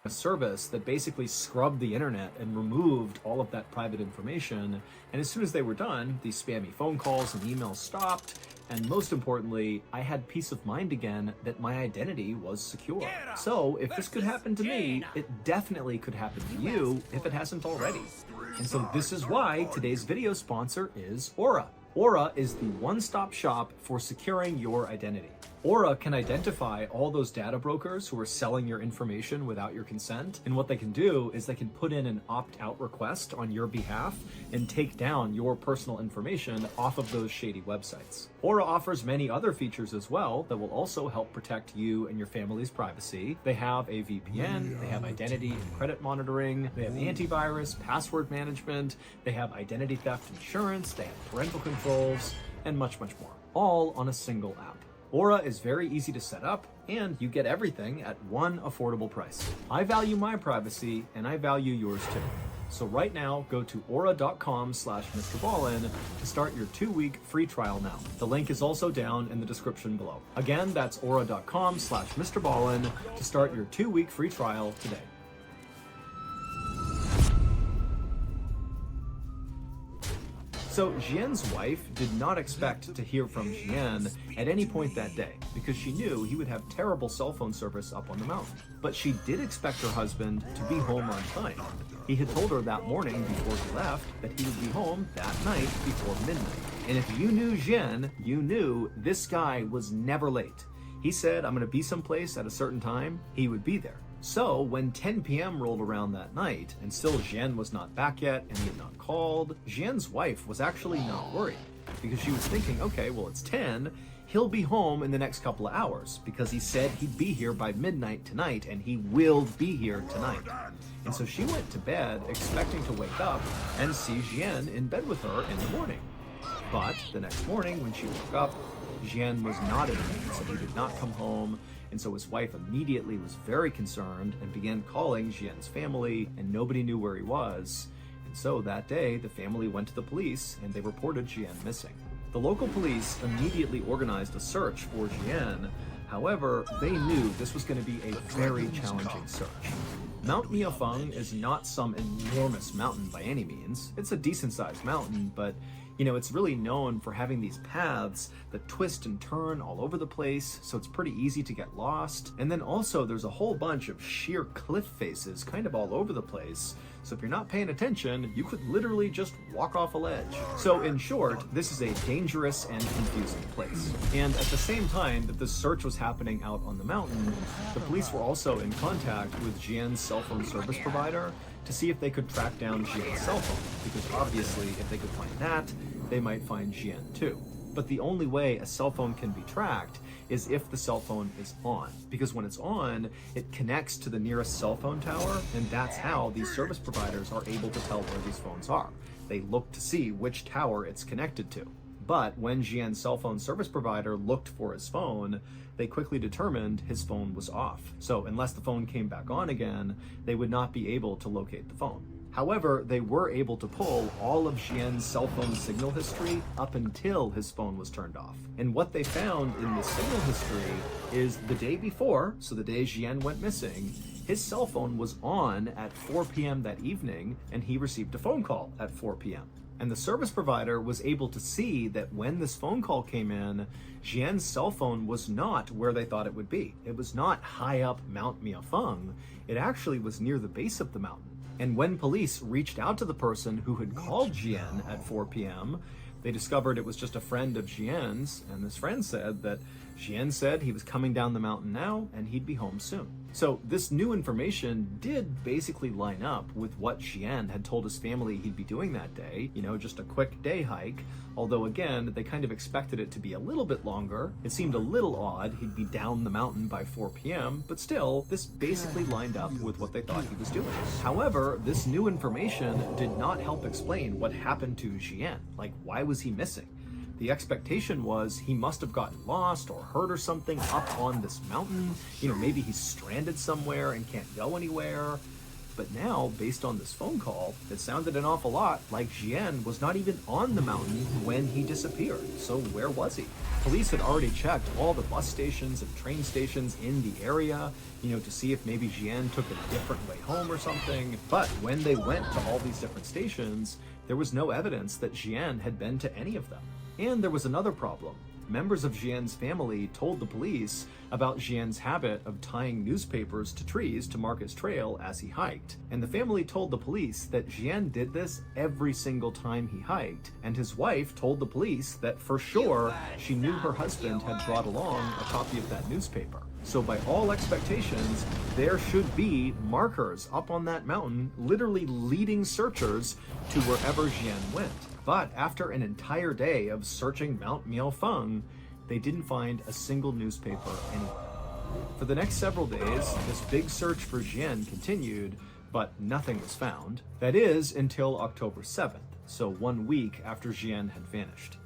a service that basically scrubbed the internet and removed all of that private information. And as soon as they were done, these spammy phone calls and emails stopped. And most importantly, I had peace of mind again that my identity was secure. So if this could happen to me, it definitely could happen to you if it hasn't already. And so this is why today's video sponsor is Aura. Aura is the one-stop shop for securing your identity. Aura can identify all those data brokers who are selling your information without your consent. And what they can do is they can put in an opt-out request on your behalf and take down your personal information off of those shady websites. Aura offers many other features as well that will also help protect you and your family's privacy. They have a VPN, they have identity and credit monitoring, they have antivirus, password management, they have identity theft insurance, they have parental controls, and much, much more, all on a single app. Aura is very easy to set up, and you get everything at one affordable price. I value my privacy, and I value yours too. So right now, go to aura.com/MrBallin to start your 2-week free trial now. The link is also down in the description below. Again, that's aura.com/MrBallin to start your 2-week free trial today. So Jian's wife did not expect to hear from Jian at any point that day because she knew he would have terrible cell phone service up on the mountain. But she did expect her husband to be home on time. He had told her that morning before he left that he would be home that night before midnight. And if you knew Jian, you knew this guy was never late. He said, "I'm going to be someplace at a certain time," he would be there. So when 10 p.m. rolled around that night and still Jian was not back yet and he had not called, Jian's wife was actually not worried because she was thinking, okay, well, it's 10, he'll be home in the next couple of hours because he said he'd be here by midnight tonight and he will be here tonight. And so she went to bed expecting to wake up and see Jian in bed with her in the morning. But the next morning when she woke up, Jian was not in bed, so he did not come home. And so his wife immediately was very concerned and began calling Jian's family, and nobody knew where he was. And so that day, the family went to the police and they reported Jian missing. The local police immediately organized a search for Jian. However, they knew this was going to be a very challenging search. Mount Miafeng is not some enormous mountain by any means. It's a decent-sized mountain, but it's really known for having these paths that twist and turn all over the place, so it's pretty easy to get lost. And then also there's a whole bunch of sheer cliff faces kind of all over the place, so if you're not paying attention, you could literally just walk off a ledge. So in short, this is a dangerous and confusing place. And at the same time that the search was happening out on the mountain, the police were also in contact with Jian's cell phone service provider to see if they could track down Jian's cell phone, because obviously if they could find that, they might find Jian too. But the only way a cell phone can be tracked is if the cell phone is on, because when it's on, it connects to the nearest cell phone tower, and that's how these service providers are able to tell where these phones are. They look to see which tower it's connected to. But when Jian's cell phone service provider looked for his phone, they quickly determined his phone was off. So unless the phone came back on again, they would not be able to locate the phone. However, they were able to pull all of Jian's cell phone signal history up until his phone was turned off. And what they found in the signal history is the day before, so the day Jian went missing, his cell phone was on at 4 p.m. that evening, and he received a phone call at 4 p.m. And the service provider was able to see that when this phone call came in, Jian's cell phone was not where they thought it would be. It was not high up Mount Miafeng. It actually was near the base of the mountain. And when police reached out to the person who had called Jian at 4 p.m., they discovered it was just a friend of Jian's, and this friend said that Jian said he was coming down the mountain now and he'd be home soon. So this new information did basically line up with what Jian had told his family he'd be doing that day, just a quick day hike. Although again, they kind of expected it to be a little bit longer. It seemed a little odd he'd be down the mountain by 4 p.m., but still, this basically lined up with what they thought he was doing. However, this new information did not help explain what happened to Jian. Like, why was he missing? The expectation was he must have gotten lost or hurt or something up on this mountain. Maybe he's stranded somewhere and can't go anywhere. But now, based on this phone call, it sounded an awful lot like Jian was not even on the mountain when he disappeared. So where was he? Police had already checked all the bus stations and train stations in the area, to see if maybe Jian took a different way home or something. But when they went to all these different stations, there was no evidence that Jian had been to any of them. And there was another problem. Members of Jian's family told the police about Jian's habit of tying newspapers to trees to mark his trail as he hiked. And the family told the police that Jian did this every single time he hiked. And his wife told the police that for sure she knew her husband had brought along a copy of that newspaper. So by all expectations, there should be markers up on that mountain, literally leading searchers to wherever Jian went. But after an entire day of searching Mount Miaofeng, they didn't find a single newspaper anywhere. For the next several days, this big search for Jian continued, but nothing was found. That is, until October 7th, so 1 week after Jian had vanished.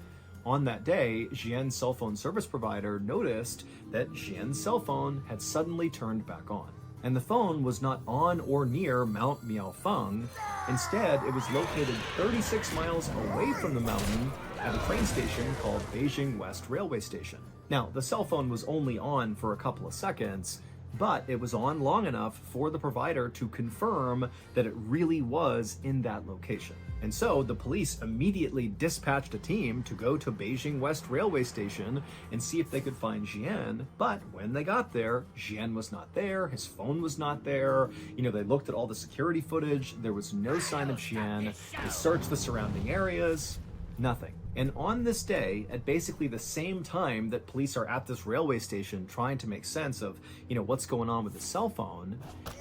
On that day, Jian's cell phone service provider noticed that Jian's cell phone had suddenly turned back on. And the phone was not on or near Mount Miaofeng. Instead, it was located 36 miles away from the mountain at a train station called Beijing West Railway Station. Now, the cell phone was only on for a couple of seconds, but it was on long enough for the provider to confirm that it really was in that location. And so the police immediately dispatched a team to go to Beijing West Railway Station and see if they could find Jian. But when they got there, Jian was not there, his phone was not there. They looked at all the security footage, there was no sign of Jian. They searched the surrounding areas, nothing. And on this day, at basically the same time that police are at this railway station trying to make sense of, what's going on with his cell phone,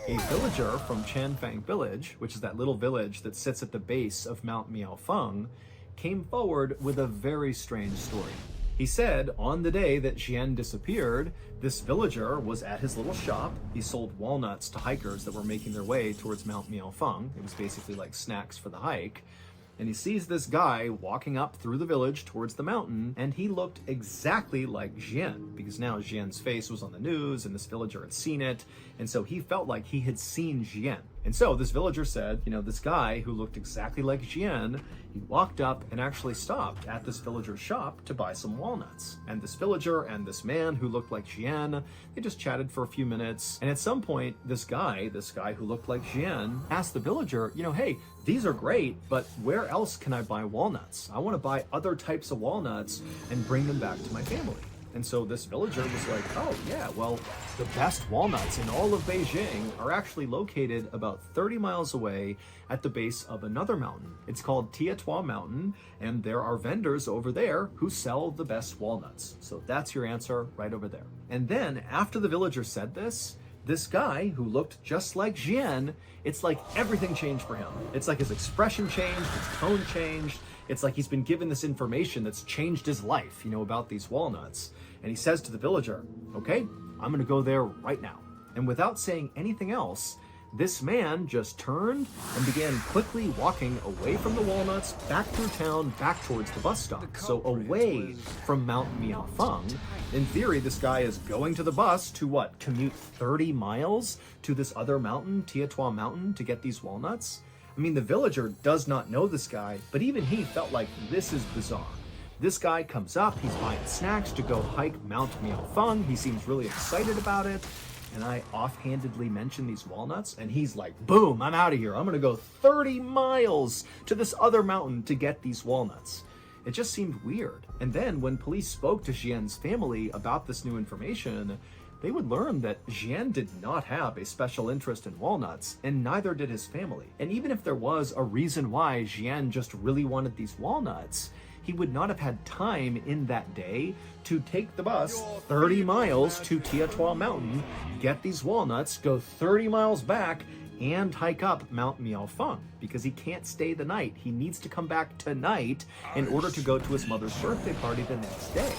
a villager from Chanfang Village, which is that little village that sits at the base of Mount Miaofeng, came forward with a very strange story. He said on the day that Jian disappeared, this villager was at his little shop. He sold walnuts to hikers that were making their way towards Mount Miaofeng. It was basically like snacks for the hike. And he sees this guy walking up through the village towards the mountain, and he looked exactly like Jian, because now Jian's face was on the news and this villager had seen it, and so he felt like he had seen Jian. And so this villager said, this guy who looked exactly like Jian, he walked up and actually stopped at this villager's shop to buy some walnuts. And this villager and this man who looked like Jian, they just chatted for a few minutes. And at some point, this guy who looked like Jian, asked the villager, hey, these are great, but where else can I buy walnuts? I want to buy other types of walnuts and bring them back to my family. And so this villager was like, oh yeah, well, the best walnuts in all of Beijing are actually located about 30 miles away at the base of another mountain. It's called Tietua Mountain, and there are vendors over there who sell the best walnuts. So that's your answer right over there. And then after the villager said this guy who looked just like Jian, it's like everything changed for him. It's like his expression changed, his tone changed. It's like he's been given this information that's changed his life, about these walnuts. And he says to the villager, okay, I'm gonna go there right now. And without saying anything else, this man just turned and began quickly walking away from the walnuts, back through town, back towards the bus stop. So away from Mount Miaofeng. In theory, this guy is going to the bus to what? Commute 30 miles to this other mountain, Tietua Mountain, to get these walnuts? I mean, the villager does not know this guy, but even he felt like this is bizarre. This guy comes up, he's buying snacks to go hike Mount Miaofeng. He seems really excited about it. And I offhandedly mention these walnuts, and he's like, boom, I'm out of here. I'm gonna go 30 miles to this other mountain to get these walnuts. It just seemed weird. And then when police spoke to Jian's family about this new information, they would learn that Jian did not have a special interest in walnuts, and neither did his family. And even if there was a reason why Jian just really wanted these walnuts, he would not have had time in that day to take the bus 30 miles to Tietua Mountain, get these walnuts, go 30 miles back, and hike up Mount Miaofeng, because he can't stay the night. He needs to come back tonight in order to go to his mother's birthday party the next day.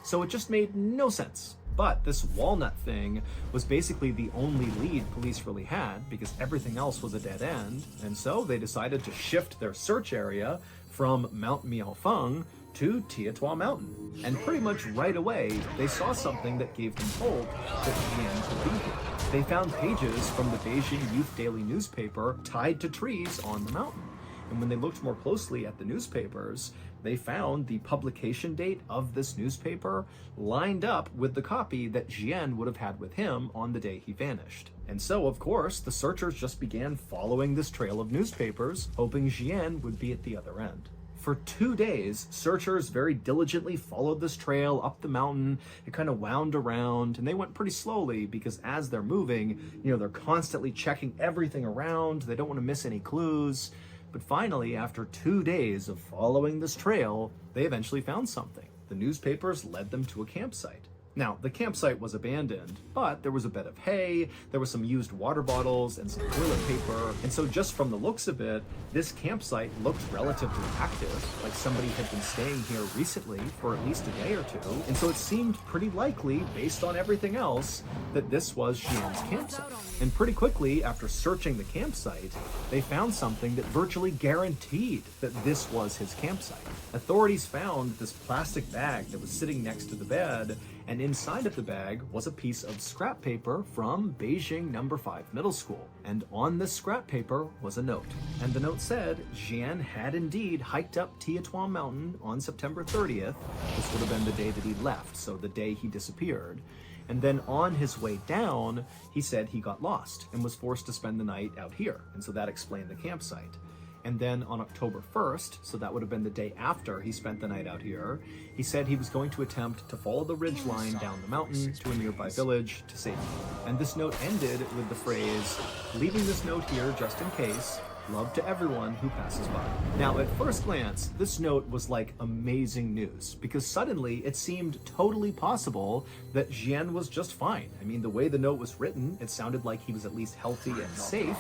So it just made no sense. But this walnut thing was basically the only lead police really had, because everything else was a dead end. And so they decided to shift their search area from Mount Miaofeng to Tietua Mountain. And pretty much right away, they saw something that gave them hope that Jian could be here. they found pages from the Beijing Youth Daily newspaper tied to trees on the mountain. And when they looked more closely at the newspapers, they found the publication date of this newspaper lined up with the copy that Jian would have had with him on the day he vanished. And so, of course, the searchers just began following this trail of newspapers, hoping Jian would be at the other end. For 2 days, searchers very diligently followed this trail up the mountain. It kind of wound around, and they went pretty slowly because as they're moving, they're constantly checking everything around. They don't want to miss any clues. But finally, after 2 days of following this trail, they eventually found something. The newspapers led them to a campsite. Now, the campsite was abandoned, but there was a bed of hay, there was some used water bottles, and some toilet paper. And so just from the looks of it, this campsite looked relatively active, like somebody had been staying here recently for at least a day or two. And so it seemed pretty likely, based on everything else, that this was Jian's campsite. And pretty quickly, after searching the campsite, they found something that virtually guaranteed that this was his campsite. Authorities found this plastic bag that was sitting next to the bed, and inside of the bag was a piece of scrap paper from Beijing No. 5 Middle School. And on this scrap paper was a note. And the note said Jian had indeed hiked up Tiatuan Mountain on September 30th. This would have been the day that he left, so the day he disappeared. And then on his way down, he said he got lost and was forced to spend the night out here. And so that explained the campsite. And then on October 1st, so that would have been the day after he spent the night out here, he said he was going to attempt to follow the ridge line down the mountain to a nearby village to safety. And this note ended with the phrase, "Leaving this note here just in case. Love to everyone who passes by." Now, at first glance, this note was like amazing news because suddenly it seemed totally possible that Jian was just fine. I mean, the way the note was written, it sounded like he was at least healthy and safe,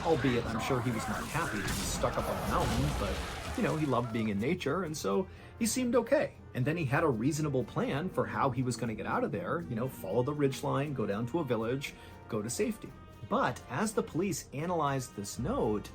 albeit I'm sure he was not happy to be stuck up on the mountain, but he loved being in nature, and so he seemed okay. And then he had a reasonable plan for how he was going to get out of there, follow the ridgeline, go down to a village, go to safety. But as the police analyzed this note,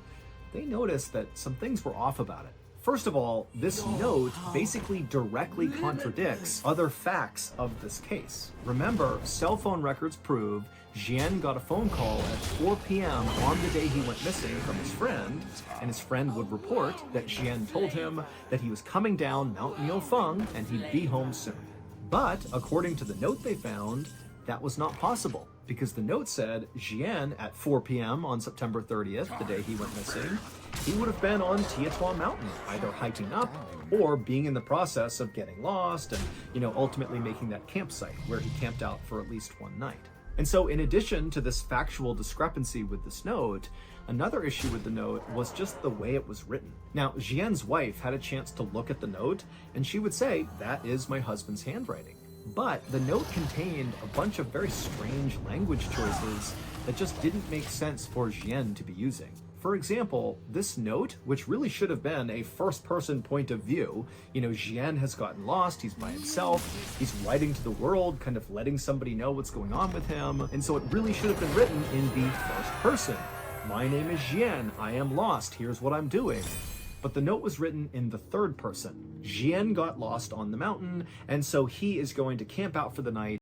they noticed that some things were off about it. First of all, this note basically directly contradicts other facts of this case. Remember, cell phone records prove Jian got a phone call at 4 p.m. on the day he went missing from his friend, and his friend would report that Jian told him that he was coming down Mount Miaofeng and he'd be home soon. But according to the note they found, that was not possible, because the note said Jian at 4 p.m. on September 30th, the day he went missing, he would have been on Tiatuan Mountain, either hiking up or being in the process of getting lost and, ultimately making that campsite where he camped out for at least one night. And so in addition to this factual discrepancy with this note, another issue with the note was just the way it was written. Now, Jian's wife had a chance to look at the note, and she would say, "That is my husband's handwriting." But the note contained a bunch of very strange language choices that just didn't make sense for Jian to be using. For example, this note, which really should have been a first-person point of view, Jian has gotten lost, he's by himself, he's writing to the world, kind of letting somebody know what's going on with him, and so it really should have been written in the first person. "My name is Jian, I am lost, here's what I'm doing." But the note was written in the third person. Jian got lost on the mountain, and so he is going to camp out for the night